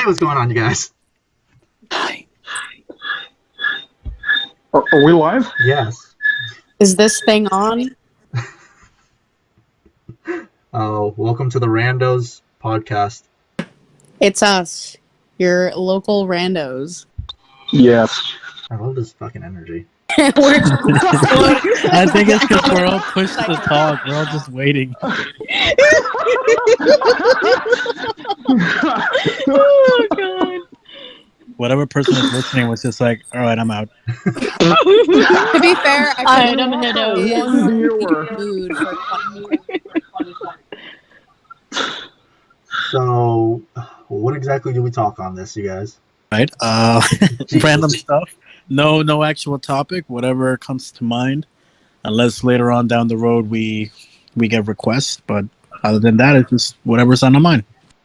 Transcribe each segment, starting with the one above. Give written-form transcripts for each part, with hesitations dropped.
what's going on, you guys? Hi. Are we live? Yes. Is this thing on? Welcome to the Randos podcast. It's us, your local randos. Yes. I love this fucking energy. We're I think it's because we're all pushed to talk. We're all just waiting. oh god. Whatever person was listening was just like, all right, I'm out. To be fair, I feel no, no. One viewer. mood for funny. So, what exactly do we talk on this, you guys? Right? Random stuff. No actual topic. Whatever comes to mind. Unless later on down the road we get requests. But other than that, it's just whatever's on our mind.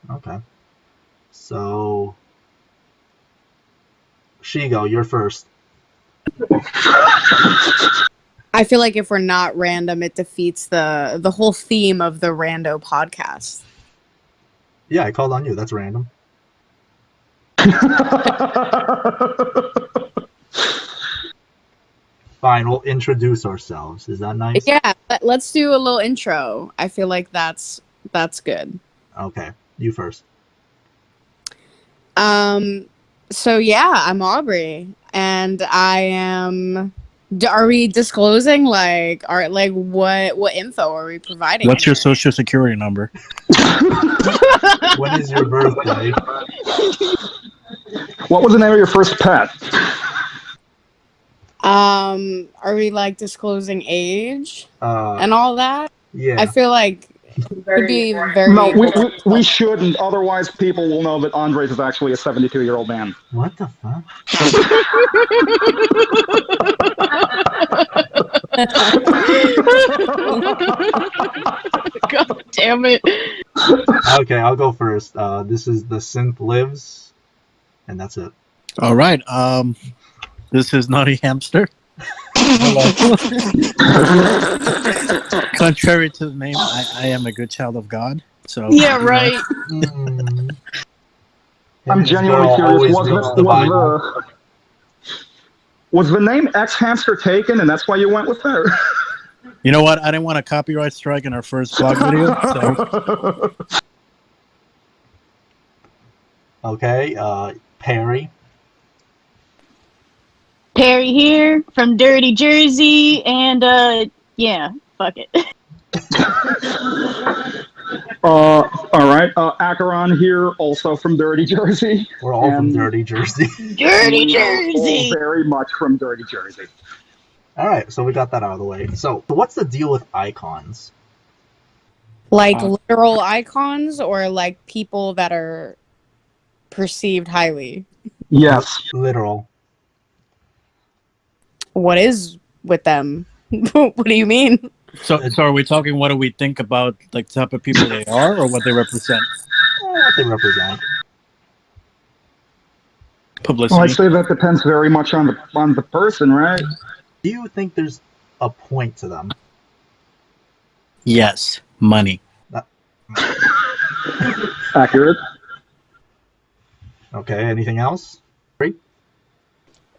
Okay. So, Shigo, you're first. I feel like if we're not random, it defeats the whole theme of the Rando podcast. Yeah, I called on you. That's random. Fine, we'll introduce ourselves. Is that nice? Yeah, let's do a little intro. I feel like that's good. Okay, you first. So yeah, I'm Aubrey, and I am. Are we disclosing what info are we providing? What's your social security number? When is your birthday? What was the name of your first pet? Are we disclosing age and all that? Yeah. I feel like it'd be very. No, we shouldn't. Otherwise, people will know that Andres is actually a 72-year-old man. What the fuck? God damn it. Okay, I'll go first. This is the Synth Lives, and that's it. All right. This is Naughty Hamster. Contrary to the name, I am a good child of God. So Yeah, right. I'm genuinely curious. Was the name X Hamster taken, and that's why you went with her? You know what? I didn't want a copyright strike in our first vlog video. So. Okay, Perry. Perry here from Dirty Jersey, and yeah, fuck it. All right. Acheron here, also from Dirty Jersey. We're all from Dirty Jersey. Dirty We are Jersey! all very much from Dirty Jersey. All right, so we got that out of the way. So what's the deal with icons? Literal icons or people that are perceived highly? Yes. Literal. What is with them? What do you mean? So are we talking what do we think about the type of people they are or what they represent? What they represent. Publicity. Well, I'd say that depends very much on the person, right? Do you think there's a point to them? Yes. Money. Accurate. Okay, anything else?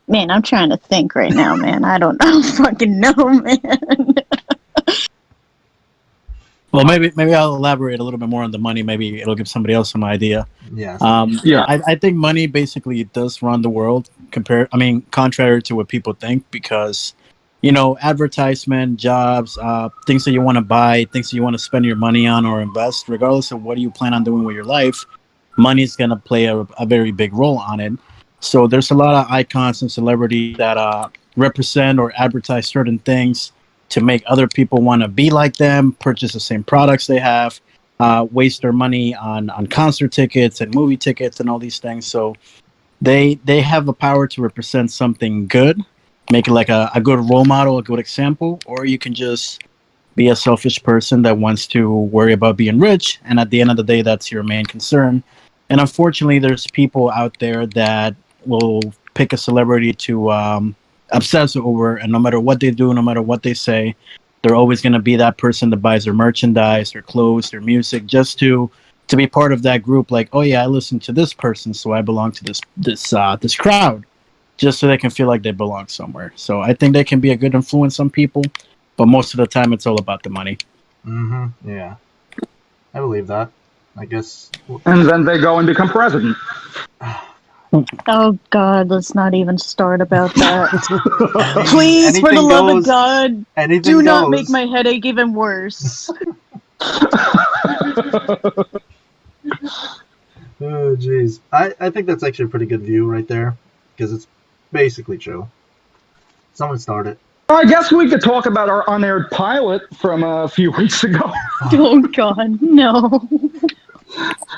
Man, I'm trying to think right now, man. I don't fucking know, man. Well, maybe I'll elaborate a little bit more on the money. Maybe it'll give somebody else some idea. Yes. Yeah. I think money basically does run the world. Contrary to what people think, because advertisement, jobs, things that you want to buy, things that you want to spend your money on or invest, regardless of what you plan on doing with your life, money's gonna play a very big role on it. So there's a lot of icons and celebrities that represent or advertise certain things to make other people want to be like them, purchase the same products they have, waste their money on concert tickets and movie tickets and all these things. So they have the power to represent something good, make it like a good role model, a good example, or you can just be a selfish person that wants to worry about being rich, and at the end of the day, that's your main concern. And unfortunately, there's people out there that will pick a celebrity to obsess over, and no matter what they do, no matter what they say, they're always going to be that person that buys their merchandise, their clothes, their music, just to to be part of that group. Like, oh yeah, I listen to this person, so I belong to this crowd, just so they can feel like they belong somewhere. So I think they can be a good influence on people, but most of the time it's all about the money. Mm-hmm. Yeah. I believe that. I guess. And then they go and become president. Oh God, let's not even start about that. I mean, Please, for the anything love of goes. God, Anything do not goes. make my headache even worse. Oh, jeez. I think that's actually a pretty good view right there, because it's basically true. Someone started. I guess we could talk about our unaired pilot from a few weeks ago. Oh God, no.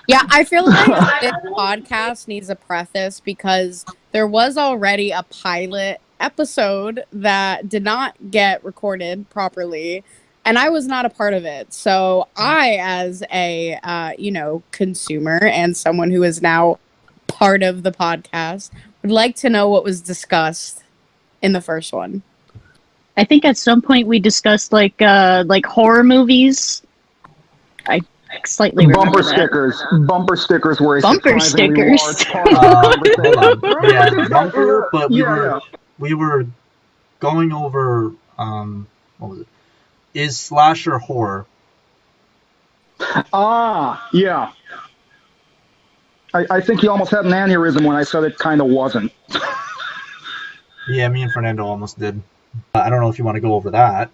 Yeah, I feel like this podcast needs a preface because there was already a pilot episode that did not get recorded properly, and I was not a part of it. So I, as a consumer and someone who is now part of the podcast, would like to know what was discussed in the first one. I think at some point we discussed like horror movies. I slightly remember Bumper stickers were a Bumper surprisingly stickers. large part of the Hold on. Yeah, bumper, but we were going over what was it? Is slasher horror? Ah, yeah. I think he almost had an aneurysm when I said it kind of wasn't. Yeah, me and Fernando almost did. I don't know if you want to go over that.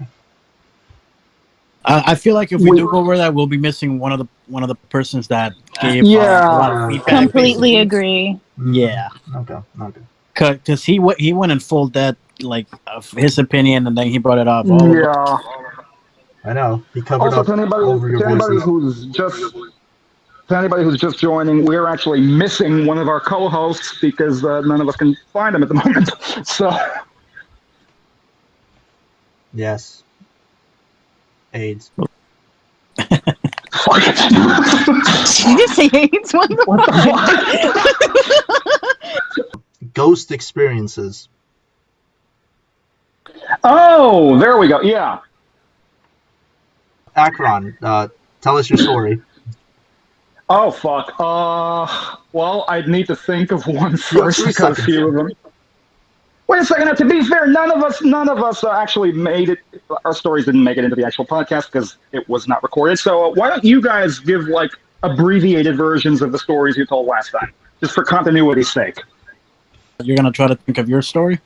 I feel like if we do go over that, we'll be missing one of the persons that gave a lot of feedback. Completely basically. agree. Yeah. Okay. Because he went in full depth, like of his opinion, and then he brought it up. Yeah. I know he covered Also, up to anybody who's just joining, we're actually missing one of our co-hosts because none of us can find him at the moment. So. Yes. AIDS. Did you just say AIDS? What the fuck? Ghost experiences. Oh, there we go. Yeah. Akron, tell us your story. Oh fuck. Well, I'd need to think of one first because a few of them. Wait a second. Now, to be fair, none of us actually made it. Our stories didn't make it into the actual podcast because it was not recorded. So why don't you guys give like abbreviated versions of the stories you told last time, just for continuity's sake? You're gonna try to think of your story.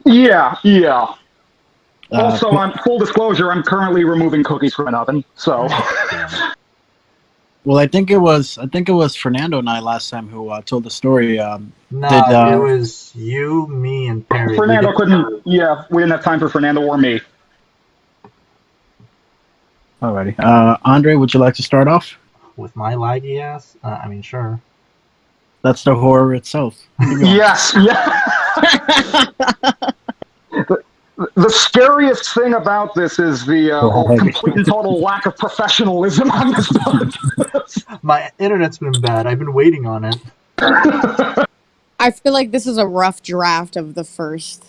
Yeah. Also, on full disclosure, I'm currently removing cookies from an oven. So. Well, I think it was Fernando and I last time who told the story. It was you, me, and Perry. Fernando couldn't. Yeah, we didn't have time for Fernando or me. Alrighty. Andre, would you like to start off? With my laggy ass? I mean, sure. That's the horror itself. Yes. Yeah. The scariest thing about this is the complete and total lack of professionalism on this podcast. My internet's been bad. I've been waiting on it. I feel like this is a rough draft of the first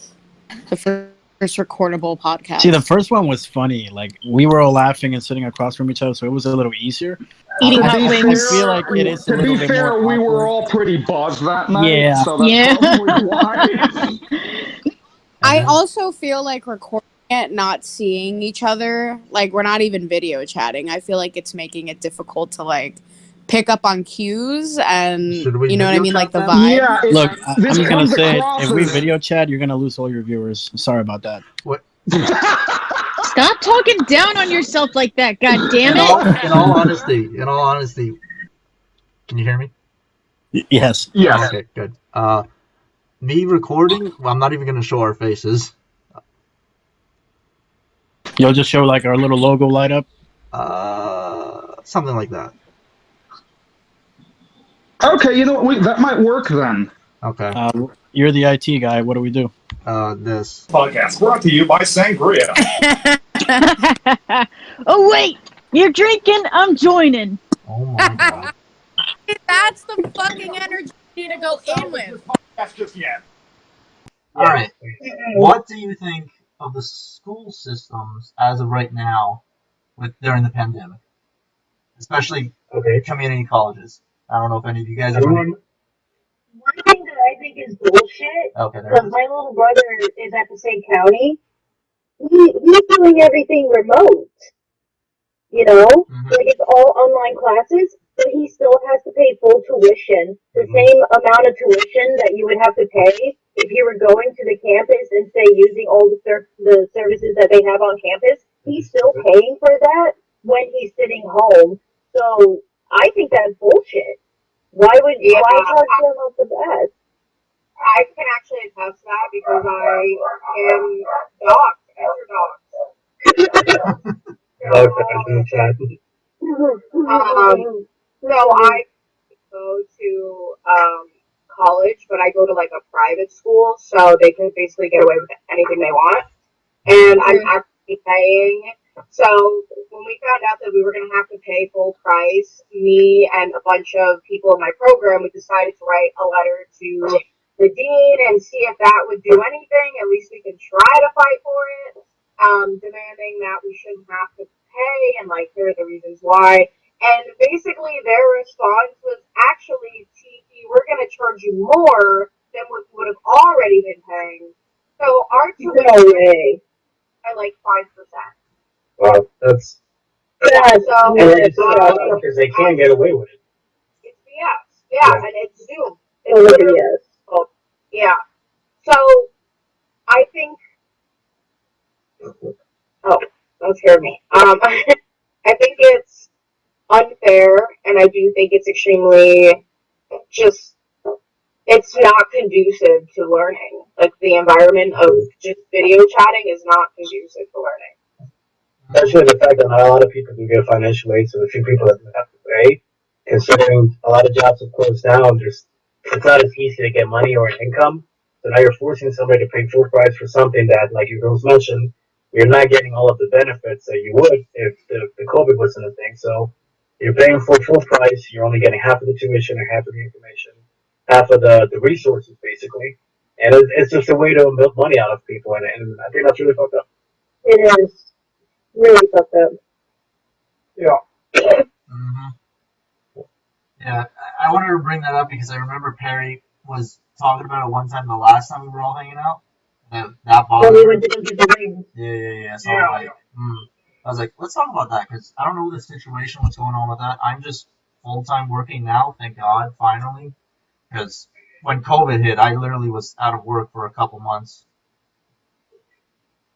recordable podcast. See, the first one was funny. Like, we were all laughing and sitting across from each other, so it was a little easier. Eating hot wings. I feel like it is a little bit more. To be fair, we were all pretty buzzed that night. Yeah. So that's probably why. I also feel like recording it, not seeing each other, like we're not even video chatting. I feel like it's making it difficult to like pick up on cues and you know what I mean, like the vibe. Yeah, look, I'm just gonna say, if we video chat, you're gonna lose all your viewers. Sorry about that. What? Stop talking down on yourself like that. God damn it! In all honesty, can you hear me? Yes. Yes. Okay, good. Me recording, I'm not even going to show our faces. You'll just show like our little logo light up? Something like that. Okay, you know what? That might work then. Okay. You're the IT guy. What do we do? This podcast brought to you by Sangria. Oh, wait! You're drinking? I'm joining. Oh my god. That's the fucking energy you need to go in with. That's just yet. All right. What do you think of the school systems as of right now, during the pandemic? Especially Okay. Community colleges. I don't know if any of you guys are. One thing that I think is bullshit. Okay, there Because my little brother is at the same county. He's doing everything remote. You know, like it's all online classes, but he still has to pay full tuition, the same amount of tuition that you would have to pay if you were going to the campus and say using all the services that they have on campus. He's still paying for that when he's sitting home. So I think that's bullshit. Why would why charge them off the bat? I can actually attest to that because I am docked, docked. So I go to college, but I go to like a private school, so they can basically get away with anything they want. And I'm actually paying. So when we found out that we were going to have to pay full price, me and a bunch of people in my program, we decided to write a letter to the dean and see if that would do anything. At least we could try to fight for it, demanding that we shouldn't have to pay and like here are the reasons why. And basically their response was actually, Tiki, we're going to charge you more than what you would have already been paying. So our tuition by like 5%. Wow, that's So because they can get away with it. it's BS. Yeah, and it's Zoom. It's literally BS. Oh, yeah. So I think. Oh, don't scare me. I think it's unfair, and I do think it's extremely just. It's not conducive to learning. Like the environment of just video chatting is not conducive to learning. Especially the fact that not a lot of people can get financial aid, so the few people that have to pay, considering a lot of jobs have closed down, it's not as easy to get money or an income. So now you're forcing somebody to pay full price for something that, like you girls mentioned, you're not getting all of the benefits that you would if the COVID wasn't a thing. So you're paying for full price, you're only getting half of the tuition or half of the information, half of the resources, basically. And it's just a way to milk money out of people, and I think that's really fucked up. It is. Really fucked up. Yeah. Yeah, I wanted to bring that up because I remember Perry was talking about it one time the last time we were all hanging out. That bothered me. Yeah. So I was like, let's talk about that because I don't know the situation, what's going on with that. I'm just full-time working now, thank God, finally. Because when COVID hit, I literally was out of work for a couple months.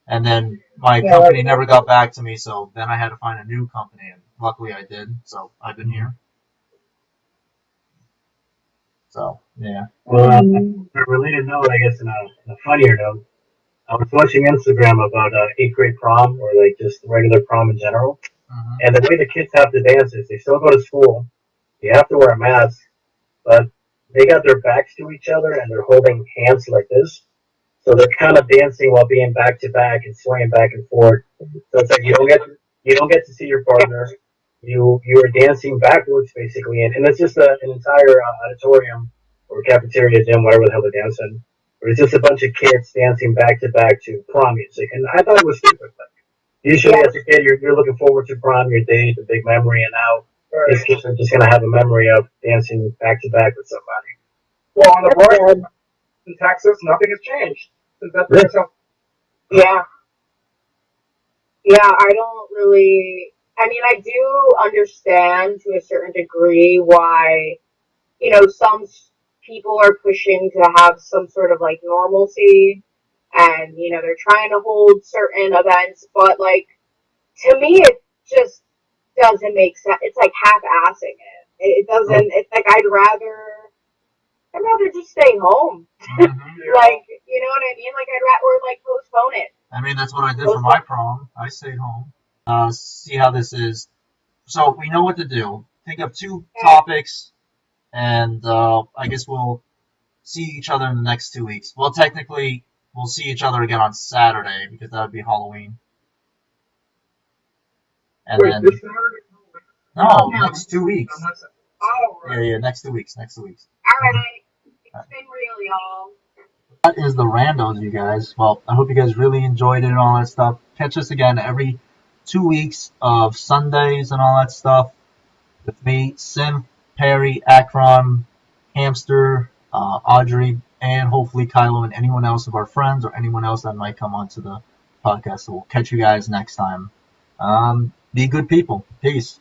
And then my company never got back to me, so then I had to find a new company, and luckily I did, so I've been here. So, yeah. Well, on a related note, I guess in a funnier note, I was watching Instagram about 8th grade prom, or like just regular prom in general. And the way the kids have to dance is they still go to school, they have to wear a mask, but they got their backs to each other and they're holding hands like this. So they're kind of dancing while being back to back and swaying back and forth. So it's like you don't get to see your partner. You are dancing backwards basically, and it's just an entire auditorium or cafeteria gym, whatever the hell they're dancing. But it's just a bunch of kids dancing back to prom music, and I thought it was stupid. Like, usually as a kid, you're looking forward to prom, your date, the big memory, and now these kids are just gonna have a memory of dancing back to back with somebody. Well, on the bright in Texas, nothing has changed since that brings up. Yeah. Yeah, I don't really. I mean, I do understand to a certain degree why, some people are pushing to have some sort of like normalcy and, they're trying to hold certain events, but like, to me, it just doesn't make sense. It's like half-assing it. It doesn't, it's like I'd rather just stay home. Like, you know what I mean? Like, or like postpone it. I mean, that's what I did for my prom. I stayed home. See how this is. So we know what to do. Think of 2 topics, and I guess we'll see each other in the next 2 weeks. Well, technically, we'll see each other again on Saturday because that would be Halloween. And Wait, then this Saturday? no, next 2 weeks. Oh, right. Yeah, next 2 weeks. All right. It's been real, y'all. That is the Randos, you guys. Well, I hope you guys really enjoyed it and all that stuff. Catch us again every 2 weeks of Sundays and all that stuff. with me, Sim, Perry, Akron, Hamster, Audrey, and hopefully Kylo and anyone else of our friends or anyone else that might come onto the podcast. So we'll catch you guys next time. Be good people. Peace.